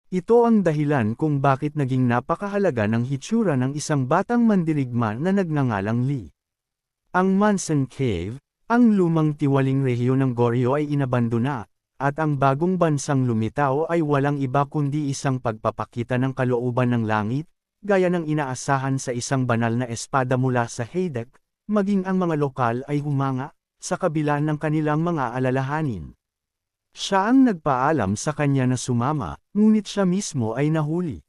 Ito ang dahilan kung bakit naging napakahalaga ng hitsura ng isang batang mandirigma na nagngangalang Lee. Ang Manson Cave, ang lumang tiwaling rehiyon ng Goryeo ay inabandona, at ang bagong bansang lumitaw ay walang iba kundi isang pagpapakita ng kalooban ng langit, gaya ng inaasahan sa isang banal na espada mula sa Heidek, maging ang mga lokal ay humanga, sa kabila ng kanilang mga alalahanin. Siya ang nagpaalam sa kanya na sumama, ngunit siya mismo ay nahuli.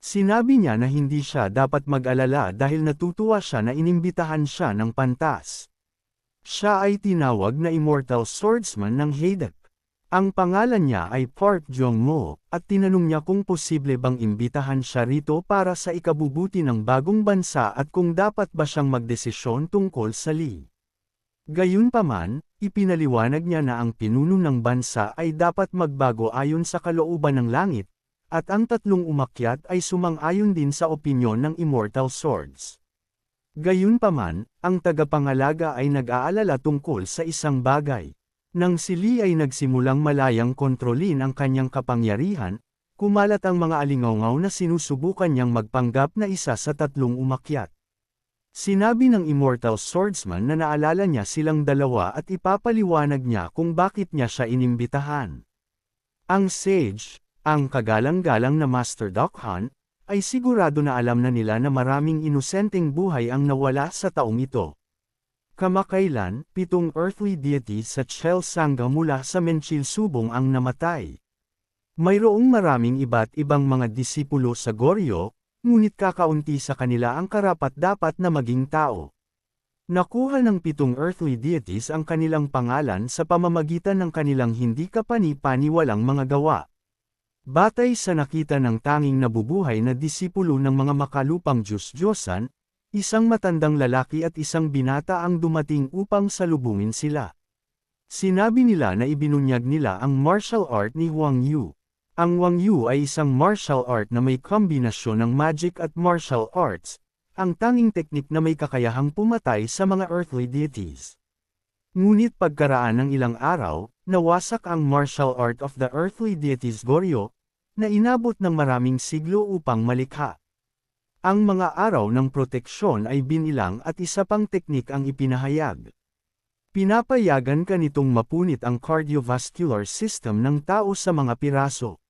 Sinabi niya na hindi siya dapat mag-alala dahil natutuwa siya na inimbitahan siya ng pantas. Siya ay tinawag na Immortal Swordsman ng Heidek. Ang pangalan niya ay Park Jong-mo, at tinanong niya kung posible bang imbitahan siya rito para sa ikabubuti ng bagong bansa at kung dapat ba siyang magdesisyon tungkol sa Lee. Gayunpaman, ipinaliwanag niya na ang pinuno ng bansa ay dapat magbago ayon sa kalooban ng langit, at ang tatlong umakyat ay sumang-ayon din sa opinyon ng Immortal Swords. Gayunpaman, ang tagapangalaga ay nag-aalala tungkol sa isang bagay. Nang si Lee ay nagsimulang malayang kontrolin ang kanyang kapangyarihan, kumalat ang mga alingawngaw na sinusubukan niyang magpanggap na isa sa tatlong umakyat. Sinabi ng Immortal Swordsman na naalala niya silang dalawa at ipapaliwanag niya kung bakit niya siya inimbitahan. Ang Sage, ang kagalang-galang na Master Dokhan, ay sigurado na alam na nila na maraming inosenteng buhay ang nawala sa taong ito. Kamakailan, 7 earthly deities sa Chelsanga mula sa Menchil Subong ang namatay. Mayroong maraming iba't ibang mga disipulo sa Goryeo, ngunit kakaunti sa kanila ang karapat-dapat na maging tao. Nakuha ng 7 earthly deities ang kanilang pangalan sa pamamagitan ng kanilang hindi kapani-paniwalang mga gawa. Batay sa nakita ng tanging nabubuhay na disipulo ng mga makalupang Diyos-Diyosan, isang matandang lalaki at isang binata ang dumating upang salubungin sila. Sinabi nila na ibinunyag nila ang martial art ni Huang Yu. Ang Huang Yu ay isang martial art na may kombinasyon ng magic at martial arts, ang tanging teknik na may kakayahang pumatay sa mga earthly deities. Ngunit pagkaraan ng ilang araw, nawasak ang martial art of the earthly deities Goryeo, na inabot ng maraming siglo upang malikha. Ang mga araw ng proteksyon ay binilang at isa pang teknik ang ipinahayag. Pinapayagan ka nitong mapunit ang cardiovascular system ng tao sa mga piraso.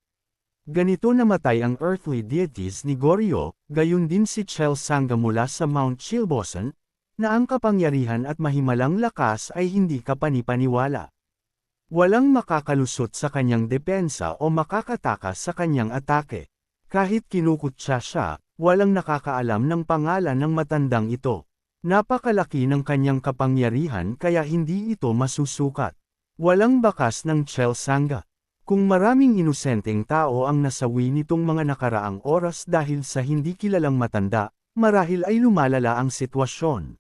Ganito namatay ang earthly deities ni Goryeo, gayon din si Chelsanga mula sa Mount Chilbosan, na ang kapangyarihan at mahimalang lakas ay hindi kapani-paniwala. Walang makakalusot sa kanyang depensa o makakatakas sa kanyang atake. Kahit kinukutsa siya, walang nakakaalam ng pangalan ng matandang ito. Napakalaki ng kanyang kapangyarihan kaya hindi ito masusukat. Walang bakas ng Chelsanga. Kung maraming inosenteng tao ang nasawi nitong mga nakaraang oras dahil sa hindi kilalang matanda, marahil ay lumalala ang sitwasyon.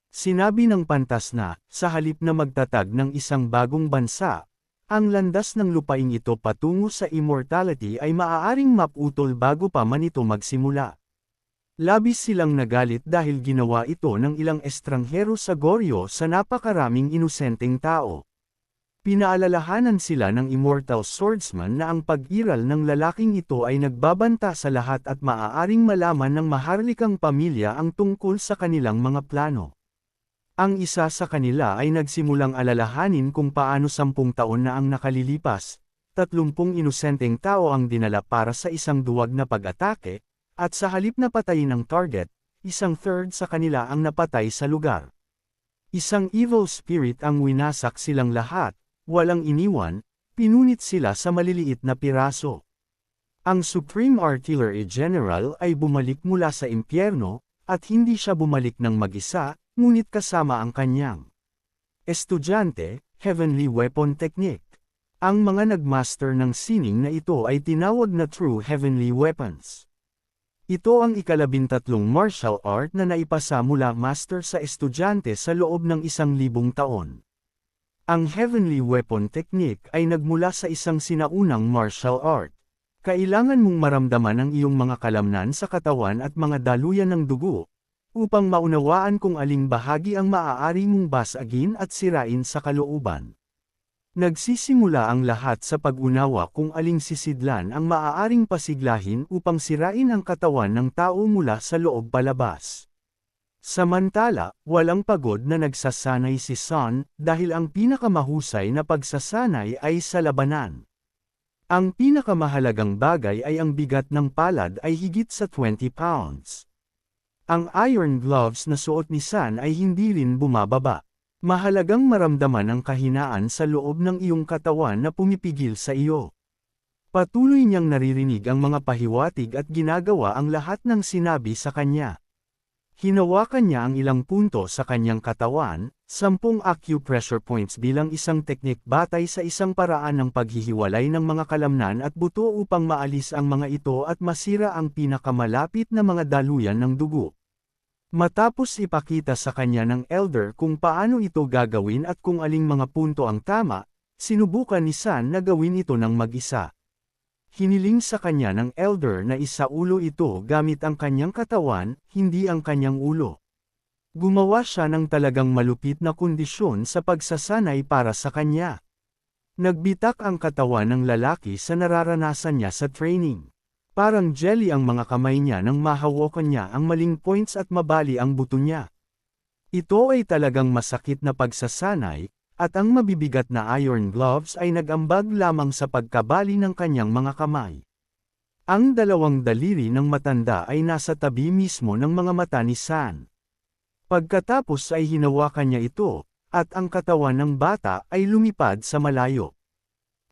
Sinabi ng pantas na, sa halip na magtatag ng isang bagong bansa, ang landas ng lupaing ito patungo sa immortality ay maaaring maputol bago pa man ito magsimula. Labis silang nagalit dahil ginawa ito ng ilang estranghero sa Goryeo sa napakaraming inosenteng tao. Pinaalalahanan sila ng Immortal Swordsman na ang pag-iral ng lalaking ito ay nagbabanta sa lahat at maaaring malaman ng maharlikang pamilya ang tungkol sa kanilang mga plano. Ang isa sa kanila ay nagsimulang alalahanin kung paano 10 taon na ang nakalilipas, 30 inosenteng tao ang dinala para sa isang duwag na pag-atake, at sa halip na patayin ang target, 1/3 sa kanila ang napatay sa lugar. Isang evil spirit ang winasak silang lahat. Walang iniwan, pinunit sila sa maliliit na piraso. Ang Supreme Artillery General ay bumalik mula sa impyerno, at hindi siya bumalik ng mag-isa, ngunit kasama ang kanyang estudyante, Heavenly Weapon Technique. Ang mga nagmaster ng sining na ito ay tinawag na True Heavenly Weapons. Ito ang ika-13 martial art na naipasa mula master sa estudyante sa loob ng 1,000 taon. Ang Heavenly Weapon Technique ay nagmula sa isang sinaunang martial art. Kailangan mong maramdaman ang iyong mga kalamnan sa katawan at mga daluyan ng dugo, upang maunawaan kung aling bahagi ang maaari mong basagin at sirain sa kalooban. Nagsisimula ang lahat sa pag-unawa kung aling sisidlan ang maaaring pasiglahin upang sirain ang katawan ng tao mula sa loob palabas. Samantala, walang pagod na nagsasanay si Sun dahil ang pinakamahusay na pagsasanay ay sa labanan. Ang pinakamahalagang bagay ay ang bigat ng palad ay higit sa 20 pounds. Ang iron gloves na suot ni Sun ay hindi rin bumababa. Mahalagang maramdaman ang kahinaan sa loob ng iyong katawan na pumipigil sa iyo. Patuloy niyang naririnig ang mga pahiwatig at ginagawa ang lahat ng sinabi sa kanya. Hinawakan niya ang ilang punto sa kanyang katawan, 10 acupressure points bilang isang teknik batay sa isang paraan ng paghihiwalay ng mga kalamnan at buto upang maalis ang mga ito at masira ang pinakamalapit na mga daluyan ng dugo. Matapos ipakita sa kanya ng elder kung paano ito gagawin at kung aling mga punto ang tama, sinubukan ni Sun na gawin ito ng mag-isa. Hiniling sa kanya ng elder na isaulo ito gamit ang kanyang katawan, hindi ang kanyang ulo. Gumawa siya ng talagang malupit na kondisyon sa pagsasanay para sa kanya. Nagbitak ang katawan ng lalaki sa nararanasan niya sa training. Parang jelly ang mga kamay niya nang mahawakan niya ang maling points at mabali ang buto niya. Ito ay talagang masakit na pagsasanay, at ang mabibigat na iron gloves ay nag-ambag lamang sa pagkabali ng kanyang mga kamay. Ang dalawang daliri ng matanda ay nasa tabi mismo ng mga mata ni Sun. Pagkatapos ay hinawakan niya ito, at ang katawan ng bata ay lumipad sa malayo.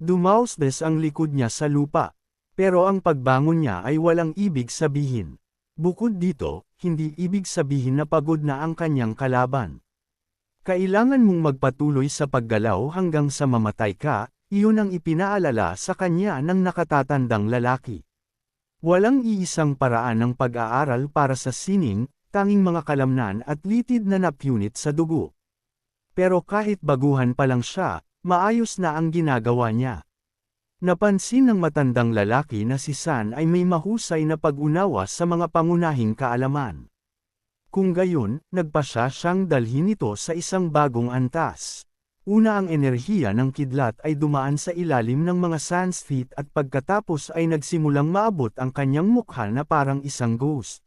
Dumausdes ang likod niya sa lupa. Pero ang pagbangon niya ay walang ibig sabihin. Bukod dito, hindi ibig sabihin na pagod na ang kanyang kalaban. Kailangan mong magpatuloy sa paggalaw hanggang sa mamatay ka, iyon ang ipinaalala sa kanya ng nakatatandang lalaki. Walang iisang paraan ng pag-aaral para sa sining, tanging mga kalamnan at litid na napunit sa dugo. Pero kahit baguhan pa lang siya, maayos na ang ginagawa niya. Napansin ng matandang lalaki na si Sun ay may mahusay na pag-unawa sa mga pangunahing kaalaman. Kung gayon, nagpasya siyang dalhin ito sa isang bagong antas. Una ang enerhiya ng kidlat ay dumaan sa ilalim ng mga Sanskrit at pagkatapos ay nagsimulang maabot ang kanyang mukha na parang isang ghost.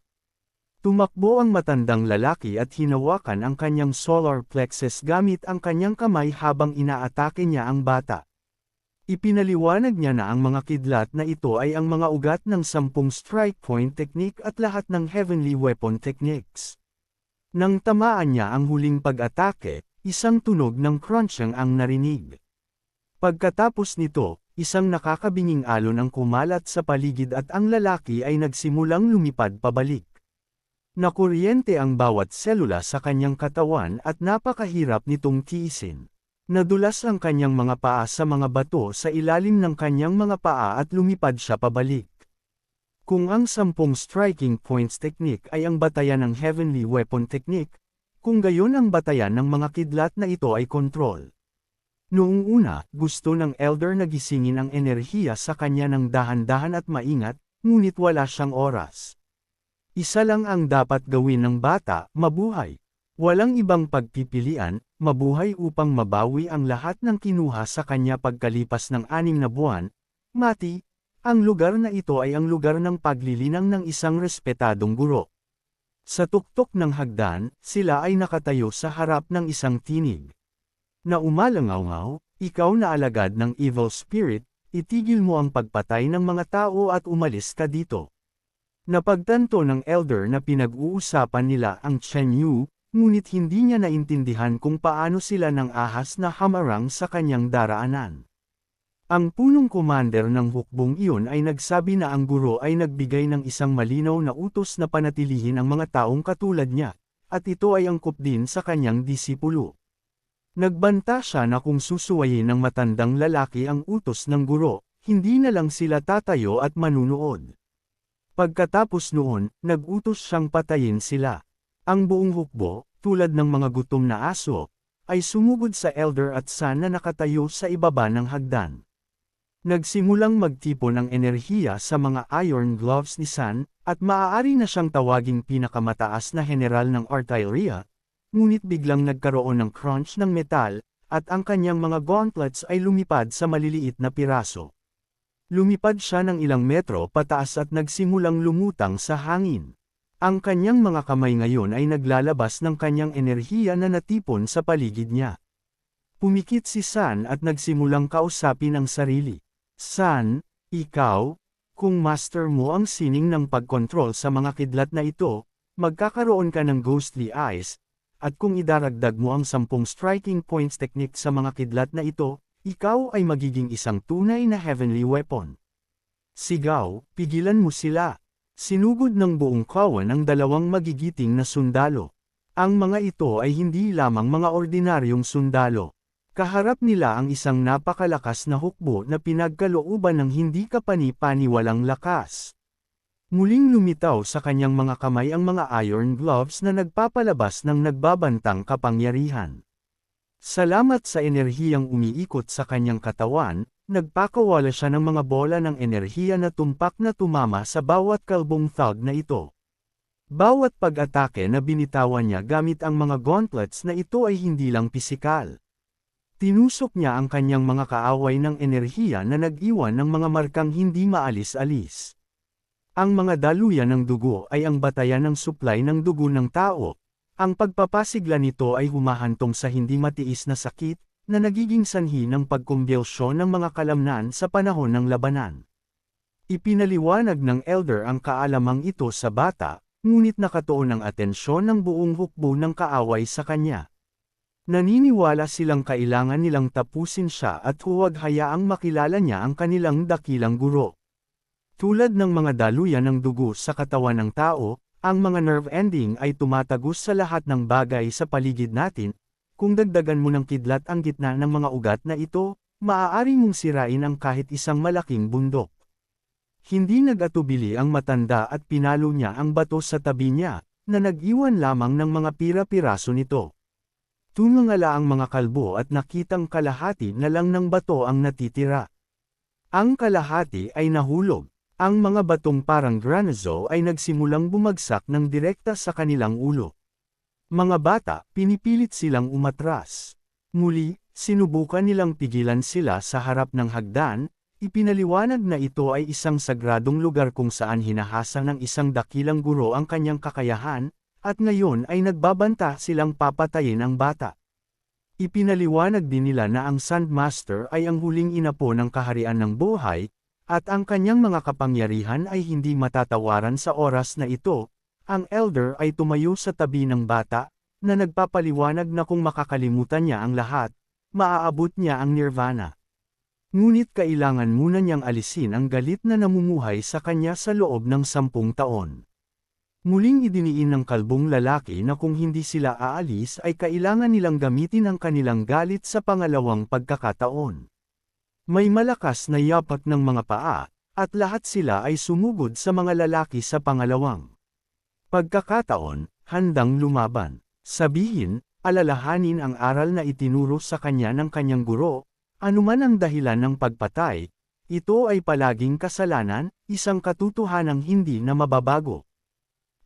Tumakbo ang matandang lalaki at hinawakan ang kanyang solar plexus gamit ang kanyang kamay habang inaatake niya ang bata. Ipinaliwanag niya na ang mga kidlat na ito ay ang mga ugat ng 10 strike point technique at lahat ng heavenly weapon techniques. Nang tamaan niya ang huling pag-atake, isang tunog ng crunching ang narinig. Pagkatapos nito, isang nakakabinging alon ang kumalat sa paligid at ang lalaki ay nagsimulang lumipad pabalik. Nakuryente ang bawat selula sa kanyang katawan at napakahirap nitong tiisin. Nadulas ang kanyang mga paa sa mga bato sa ilalim ng kanyang mga paa at lumipad siya pabalik. Kung ang 10 striking points technique ay ang batayan ng heavenly weapon technique, kung gayon ang batayan ng mga kidlat na ito ay control. Noong una, gusto ng elder na gisingin ang enerhiya sa kanya ng dahan-dahan at maingat, ngunit wala siyang oras. Isa lang ang dapat gawin ng bata, mabuhay. Walang ibang pagpipilian, mabuhay upang mabawi ang lahat ng kinuha sa kanya pagkalipas ng 6 na buwan. Mati, ang lugar na ito ay ang lugar ng paglilinang ng isang respetadong guro. Sa tuktok ng hagdan, sila ay nakatayo sa harap ng isang tinig. Na umalangaw, ikaw na alagad ng evil spirit, itigil mo ang pagpatay ng mga tao at umalis ka dito. Napagtanto ng elder na pinag-uusapan nila ang Chen Yu, ngunit hindi niya naintindihan kung paano sila nang ahas na hamarang sa kanyang daraanan. Ang punong commander ng hukbong iyon ay nagsabi na ang guro ay nagbigay ng isang malinaw na utos na panatilihin ang mga taong katulad niya, at ito ay angkop din sa kanyang disipulo. Nagbanta siya na kung susuwayin ng matandang lalaki ang utos ng guro, hindi na lang sila tatayo at manunood. Pagkatapos noon, nag-utos siyang patayin sila. Ang buong hukbo, tulad ng mga gutom na aso, ay sumugod sa elder at Sun na nakatayo sa ibaba ng hagdan. Nagsimulang magtipon ng enerhiya sa mga iron gloves ni Sun, at maaari na siyang tawaging pinakamataas na general ng artillery, ngunit biglang nagkaroon ng crunch ng metal, at ang kanyang mga gauntlets ay lumipad sa maliliit na piraso. Lumipad siya ng ilang metro pataas at nagsimulang lumutang sa hangin. Ang kanyang mga kamay ngayon ay naglalabas ng kanyang enerhiya na natipon sa paligid niya. Pumikit si San at nagsimulang kausapin ang sarili. San, ikaw, kung master mo ang sining ng pagkontrol sa mga kidlat na ito, magkakaroon ka ng ghostly eyes, at kung idaragdag mo ang 10 striking points technique sa mga kidlat na ito, ikaw ay magiging isang tunay na heavenly weapon. Sigaw, pigilan mo sila. Sinugod ng buong kawan ang dalawang magigiting na sundalo. Ang mga ito ay hindi lamang mga ordinaryong sundalo. Kaharap nila ang isang napakalakas na hukbo na pinagkalooban ng hindi kapani-paniwalang lakas. Muling lumitaw sa kanyang mga kamay ang mga iron gloves na nagpapalabas ng nagbabantang kapangyarihan. Salamat sa enerhiyang umiikot sa kanyang katawan, nagpakawala siya ng mga bola ng enerhiya na tumpak na tumama sa bawat kalbong thug na ito. Bawat pag-atake na binitawan niya gamit ang mga gauntlets na ito ay hindi lang pisikal. Tinusok niya ang kanyang mga kaaway ng enerhiya na nag-iwan ng mga markang hindi maalis-alis. Ang mga daluyan ng dugo ay ang batayan ng supply ng dugo ng tao. Ang pagpapasigla nito ay humahantong sa hindi matiis na sakit, na nagiging sanhi ng pagkumbelsyon ng mga kalamnan sa panahon ng labanan. Ipinaliwanag ng elder ang kaalamang ito sa bata, ngunit nakatuon ang atensyon ng buong hukbo ng kaaway sa kanya. Naniniwala silang kailangan nilang tapusin siya at huwag hayaang makilala niya ang kanilang dakilang guro. Tulad ng mga daluyan ng dugo sa katawan ng tao, ang mga nerve ending ay tumatagos sa lahat ng bagay sa paligid natin. Kung dagdagan mo ng kidlat ang gitna ng mga ugat na ito, maaari mong sirain ang kahit isang malaking bundok. Hindi nag-atubili ang matanda at pinalo niya ang bato sa tabi niya, na nag-iwan lamang ng mga pira-piraso nito. Tumangala ang mga kalbo at nakitang kalahati na lang ng bato ang natitira. Ang kalahati ay nahulog. Ang mga batong parang granizo ay nagsimulang bumagsak ng direkta sa kanilang ulo. Mga bata, pinipilit silang umatras. Muli, sinubukan nilang pigilan sila sa harap ng hagdan, ipinaliwanag na ito ay isang sagradong lugar kung saan hinahasa ng isang dakilang guro ang kanyang kakayahan, at ngayon ay nagbabanta silang papatayin ang bata. Ipinaliwanag din nila na ang Sandmaster ay ang huling inapo ng kaharian ng buhay, at ang kanyang mga kapangyarihan ay hindi matatawaran sa oras na ito. Ang elder ay tumayo sa tabi ng bata, na nagpapaliwanag na kung makakalimutan niya ang lahat, maaabot niya ang nirvana. Ngunit kailangan muna niyang alisin ang galit na namumuhay sa kanya sa loob ng 10 taon. Muling idiniin ng kalbong lalaki na kung hindi sila aalis ay kailangan nilang gamitin ang kanilang galit sa pangalawang pagkakataon. May malakas na yapak ng mga paa, at lahat sila ay sumugod sa mga lalaki sa pangalawang pagkakataon, handang lumaban. Sabihin, alalahanin ang aral na itinuro sa kanya ng kanyang guro, anuman ang dahilan ng pagpatay, ito ay palaging kasalanan, isang katotohanang hindi na mababago.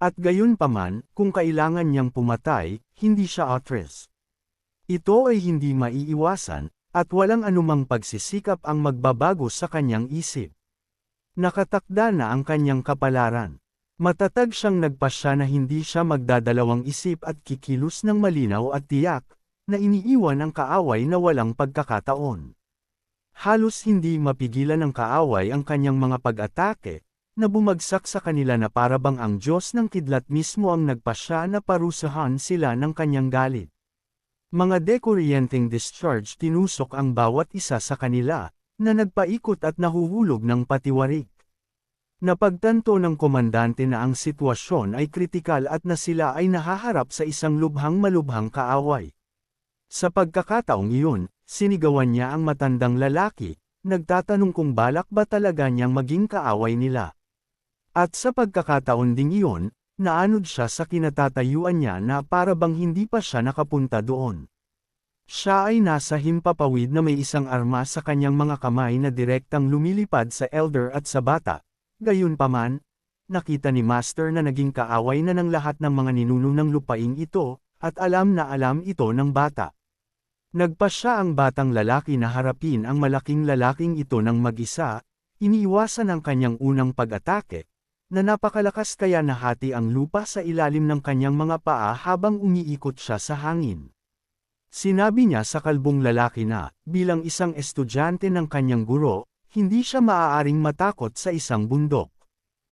At gayon paman, kung kailangan niyang pumatay, hindi siya atras. Ito ay hindi maiiwasan, at walang anumang pagsisikap ang magbabago sa kanyang isip. Nakatakda na ang kanyang kapalaran. Matatag siyang nagpasya na hindi siya magdadalawang isip at kikilos ng malinaw at tiyak, na iniiwan ang kaaway na walang pagkakataon. Halos hindi mapigilan ng kaaway ang kanyang mga pag-atake, na bumagsak sa kanila na parabang ang Diyos ng kidlat mismo ang nagpasya na parusahan sila ng kanyang galit. Mga dekoryenteng discharge tinusok ang bawat isa sa kanila, na nagpaikot at nahuhulog ng patiwarik. Napagtanto ng komandante na ang sitwasyon ay kritikal at na sila ay nahaharap sa isang lubhang-malubhang kaaway. Sa pagkakataong iyon, sinigawan niya ang matandang lalaki, nagtatanong kung balak ba talaga niyang maging kaaway nila. At sa pagkakataon ding iyon, naanod siya sa kinatatayuan niya na parabang hindi pa siya nakapunta doon. Siya ay nasa himpapawid na may isang arma sa kanyang mga kamay na direktang lumilipad sa elder at sa bata. Gayunpaman, nakita ni Master na naging kaaway na ng lahat ng mga ninuno ng lupaing ito, at alam na alam ito ng bata. Nagpasya ang batang lalaki na harapin ang malaking lalaking ito ng mag-isa, iniiwasan ang kanyang unang pag-atake, na napakalakas kaya nahati ang lupa sa ilalim ng kanyang mga paa habang umiikot siya sa hangin. Sinabi niya sa kalbong lalaki na, bilang isang estudyante ng kanyang guro, hindi siya maaaring matakot sa isang bundok.